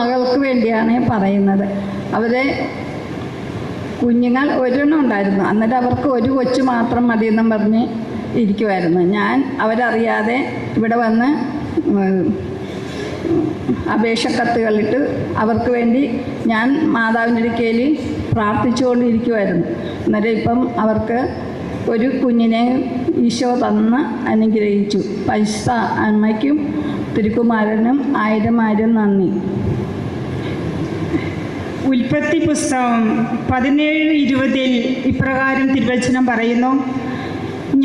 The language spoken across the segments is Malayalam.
മകൾക്ക് വേണ്ടിയാണ് പറയുന്നത്. അവരെ കുഞ്ഞുങ്ങൾ ഒരെണ്ണം ഉണ്ടായിരുന്നു. എന്നിട്ട് അവർക്ക് ഒരു കൊച്ചു മാത്രം മതിയെന്നും പറഞ്ഞ് ഇരിക്കുമായിരുന്നു. ഞാൻ അവരറിയാതെ ഇവിടെ വന്ന് അപേക്ഷക്കത്തുകളിട്ട് അവർക്ക് വേണ്ടി ഞാൻ മാതാവിൻ്റെ അടുക്കൽ പ്രാർത്ഥിച്ചുകൊണ്ടിരിക്കുമായിരുന്നു. അന്നേരം ഇപ്പം അവർക്ക് ഒരു കുഞ്ഞിനെ ഈശോ തന്ന് അനുഗ്രഹിച്ചു. പരിശുദ്ധ അമ്മയ്ക്കും തിരുക്കുമാരനും ആയിരം നന്ദി. ഉൽപ്പത്തി പുസ്തകം 17:20 ഇപ്രകാരം തിരുവചനം പറയുന്നു: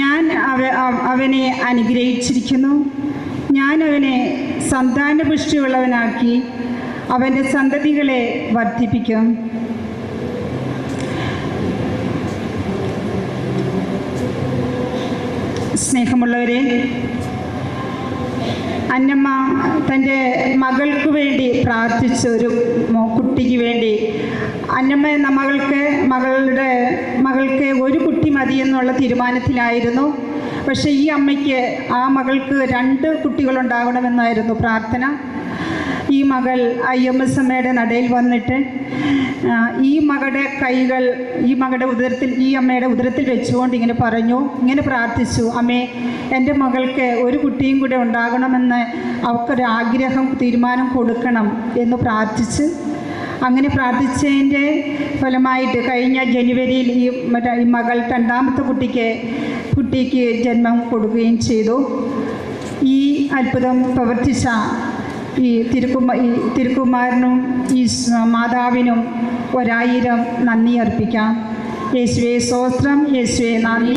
ഞാൻ അവനെ അനുഗ്രഹിച്ചിരിക്കുന്നു, ഞാൻ അവനെ സന്താനപുഷ്ടിയുള്ളവനാക്കി അവൻ്റെ സന്തതികളെ വർദ്ധിപ്പിക്കും. സ്നേഹമുള്ളവരെ, അന്നമ്മ തൻ്റെ മകൾക്ക് വേണ്ടി പ്രാർത്ഥിച്ചു. ഒരു കുട്ടിക്ക് വേണ്ടി അന്നമ്മ മകൾക്ക് ഒരു കുട്ടി മതിയെന്നുള്ള തീരുമാനത്തിലായിരുന്നു. പക്ഷേ ഈ അമ്മയ്ക്ക് ആ മകൾക്ക് 2 കുട്ടികളുണ്ടാകണമെന്നായിരുന്നു പ്രാർത്ഥന. ഈ മകൾ IMS അമ്മയുടെ നടയിൽ വന്നിട്ട് ഈ മകളുടെ കൈകൾ ഈ അമ്മയുടെ ഉദരത്തിൽ വെച്ചുകൊണ്ട് ഇങ്ങനെ പ്രാർത്ഥിച്ചു: അമ്മേ, എൻ്റെ മകൾക്ക് ഒരു കുട്ടിയും കൂടെ ഉണ്ടാകണമെന്ന് അവൾക്കൊരാഗ്രഹം തീരുമാനം കൊടുക്കണം എന്ന് പ്രാർത്ഥിച്ച്, അങ്ങനെ പ്രാർത്ഥിച്ചതിൻ്റെ ഫലമായിട്ട് കഴിഞ്ഞ ജനുവരിയിൽ ഈ മകൾ 2ാമത്തെ കുട്ടിക്ക് ജന്മം കൊടുക്കുകയും ചെയ്തു. ഈ അത്ഭുതം പ്രവർത്തിച്ച ഈ തിരുക്കുമാരനും ഈ മാതാവിനും 1000 നന്ദി അർപ്പിക്കാം. യേശുവേ സ്തോത്രം, യേശുവേ നന്ദി.